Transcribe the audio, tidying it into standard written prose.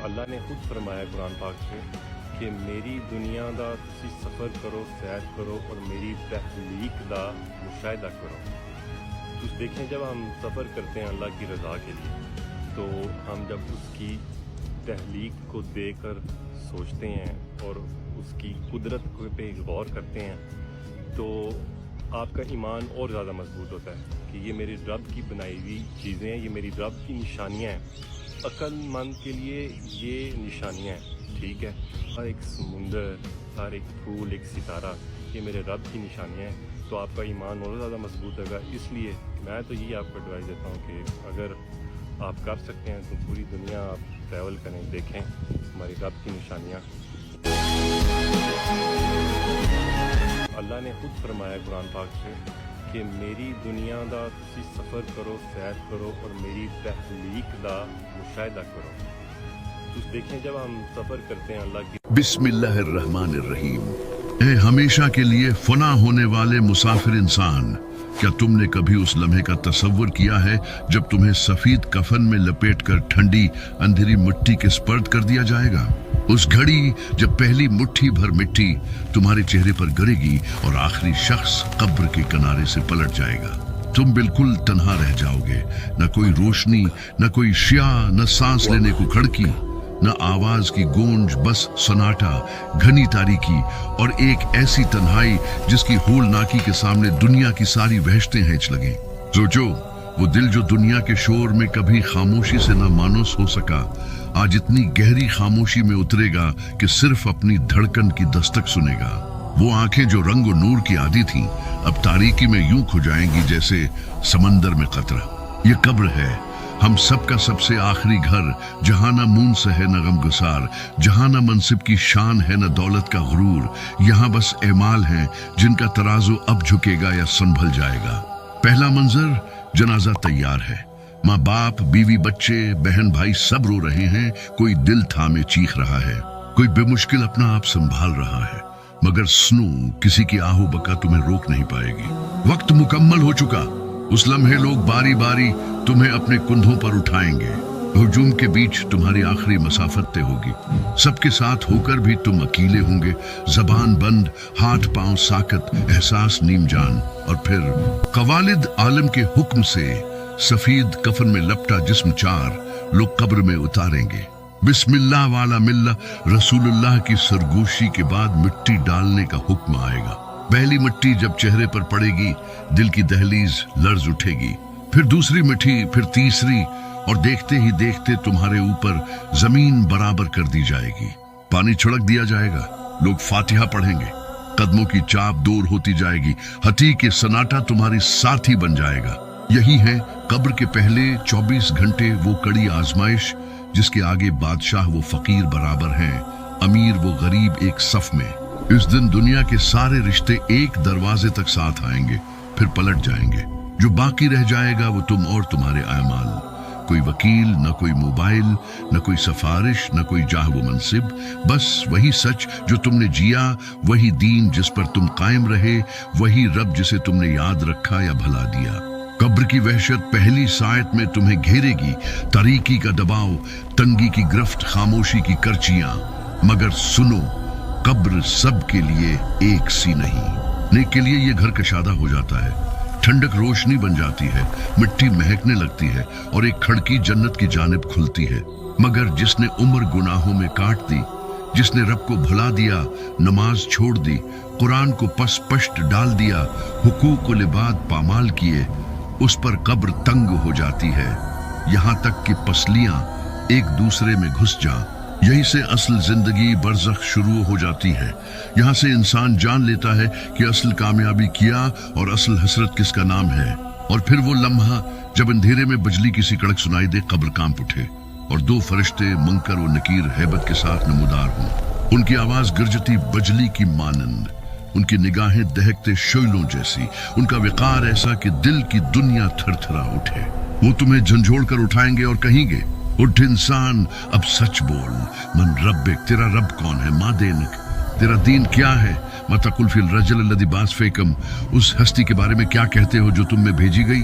اللہ نے خود فرمایا قرآن پاک سے کہ میری دنیا دا تسی سفر کرو، سیر کرو اور میری تخلیق دا مشاہدہ کرو۔ تو دیکھیں جب ہم سفر کرتے ہیں اللہ کی رضا کے لیے تو ہم جب اس کی تخلیق کو دیکھ کر سوچتے ہیں اور اس کی قدرت پہ غور کرتے ہیں تو آپ کا ایمان اور زیادہ مضبوط ہوتا ہے کہ یہ میری رب کی بنائی ہوئی چیزیں ہیں، یہ میری رب کی نشانیاں ہیں۔ عقل مند کے لیے یہ نشانیاں ہیں، ٹھیک ہے، ہر ایک سمندر، ہر ایک پھول، ایک ستارہ، یہ میرے رب کی نشانیاں ہیں، تو آپ کا ایمان اور زیادہ مضبوط ہوگا۔ اس لیے میں تو یہی آپ کو ایڈوائز دیتا ہوں کہ اگر آپ کر سکتے ہیں تو پوری دنیا آپ ٹریول کریں، دیکھیں ہماری رب کی نشانیاں۔ اللہ نے خود فرمایا قرآن پاک سے کہ میری دنیا دا تسی سفر کرو، سیر کرو اور میری تخلیق دا مشاہدہ کرو۔ تو دیکھیں جب ہم سفر کرتے ہیں اللہ کی بسم اللہ الرحمن الرحیم۔ اے ہمیشہ کے لیے فنا ہونے والے مسافر انسان، کیا تم نے کبھی اس لمحے کا تصور کیا ہے جب تمہیں سفید کفن میں لپیٹ کر ٹھنڈی اندھیری مٹی کے سپرد کر دیا جائے گا؟ اس گھڑی جب پہلی مٹھی بھر مٹی تمہارے چہرے پر گرے گی اور آخری شخص قبر کے کنارے سے پلٹ جائے گا، تم بالکل تنہا رہ جاؤ گے، نہ کوئی روشنی، نہ کوئی شیاء، نہ سانس لینے کو کھڑکی، نہ آواز کی گونج، بس سناٹا، گھنی تاریکی اور ایک ایسی تنہائی جس کی ہولناکی کے سامنے دنیا کی ساری وحشتیں ہینچ لگیں۔ سوچو، وہ دل جو دنیا کے شور میں کبھی خاموشی سے نہ مانوس ہو سکا، آج اتنی گہری خاموشی میں اترے گا کہ صرف اپنی دھڑکن کی دستک سنے گا۔ وہ آنکھیں جو رنگ و نور کی عادی تھیں اب تاریکی میں یوں کھو جائیں گی جیسے سمندر میں قطرہ۔ یہ قبر ہے، ہم سب کا سب سے آخری گھر، جہاں نہ مونس ہے نہ غم گسار، جہاں نہ منصب کی شان ہے نہ دولت کا غرور، یہاں بس اعمال ہیں جن کا ترازو اب جھکے گا یا سنبھل جائے گا۔ پہلا منظر، جنازہ تیار ہے، ماں باپ، بیوی، بچے، بہن بھائی سب رو رہے ہیں، کوئی دل تھامے چیخ رہا ہے، کوئی بے مشکل اپنا آپ سنبھال رہا ہے، مگر سنو، کسی کی آہو بکا تمہیں روک نہیں پائے گی۔ وقت مکمل ہو چکا، اس لمحے لوگ باری باری تمہیں اپنے کندھوں پر اٹھائیں گے، ہجوم کے بیچ تمہاری آخری مسافت طے ہوگی، سب کے ساتھ ہو کر بھی تم اکیلے ہوں گے، زبان بند، ہاتھ پاؤں ساکت، احساس نیم جان، اور پھر قوالد عالم کے حکم سے سفید کفن میں لپٹا جسم چار لوگ قبر میں اتاریں گے۔ بسم اللہ والا ملہ رسول اللہ کی سرگوشی کے بعد مٹی ڈالنے کا حکم آئے گا۔ پہلی مٹی جب چہرے پر پڑے گی دل کی دہلیز لرز اٹھے گی، پھر دوسری مٹھی، پھر تیسری، اور دیکھتے ہی دیکھتے تمہارے اوپر زمین برابر کر دی جائے گی، پانی چھڑک دیا جائے گا، لوگ فاتحہ پڑھیں گے، قدموں کی چاپ دور ہوتی جائے گی، ہتھی کے سناٹا تمہاری ساتھی بن جائے گا۔ یہی ہے قبر کے پہلے 24 گھنٹے، وہ کڑی آزمائش جس کے آگے بادشاہ و فقیر برابر ہیں، امیر و غریب ایک صف میں۔ اس دن دنیا کے سارے رشتے ایک دروازے تک ساتھ آئیں گے، پھر پلٹ جائیں گے۔ جو باقی رہ جائے گا وہ تم اور تمہارے اعمال، کوئی وکیل، نہ کوئی موبائل، نہ کوئی سفارش، نہ کوئی جاہ و منصب، بس وہی سچ جو تم نے جیا، وہی دین جس پر تم قائم رہے، وہی رب جسے تم نے یاد رکھا یا بھلا دیا۔ قبر کی وحشت پہلی ساعت میں تمہیں گھیرے گی، تاریکی کا دباؤ، تنگی کی گرفت، خاموشی کی کرچیاں، مگر سنو، قبر سب کے لیے ایک سی نہیں۔ نیک کے لیے یہ گھر کشادہ ہو جاتا ہے، ٹھنڈک روشنی بن جاتی ہے، مٹی مہکنے لگتی ہے اور ایک کھڑکی جنت کی جانب کھلتی ہے، مگر جس نے عمر گناہوں میں کاٹ دی، جس نے رب کو بھلا دیا، نماز چھوڑ دی، قرآن کو پس پشت ڈال دیا، حقوق و لباد پامال کیے، اس پر قبر تنگ ہو جاتی ہے، یہاں تک کہ پسلیاں ایک دوسرے میں گھس جائیں۔ یہی سے اصل زندگی برزخ شروع ہو جاتی ہے، یہاں سے انسان جان لیتا ہے کہ اصل کامیابی کیا اور اصل حسرت کس کا نام ہے۔ اور پھر وہ لمحہ جب اندھیرے میں بجلی کی سی کڑک سنائی دے، قبر کانپ اٹھے اور دو فرشتے منکر و نکیر ہیبت کے ساتھ نمودار ہوں، ان کی آواز گرجتی بجلی کی مانند، ان کی نگاہیں دہکتے شعلوں جیسی، ان کا وقار ایسا کہ دل کی دنیا تھر تھرا اٹھے۔ وہ تمہیں جھنجھوڑ کر اٹھائیں گے اور کہیں گے، اٹھ انسان، اب سچ بول، من ربک، تیرا رب کون ہے، ماں دینک، تیرا دین کیا ہے، مَا تَقُلْ فِي الرَّجُلِ الَّذِي بَعَثَ فِيكُمْ، اس ہستی کے بارے میں کیا کہتے ہو جو تم میں بھیجی گئی۔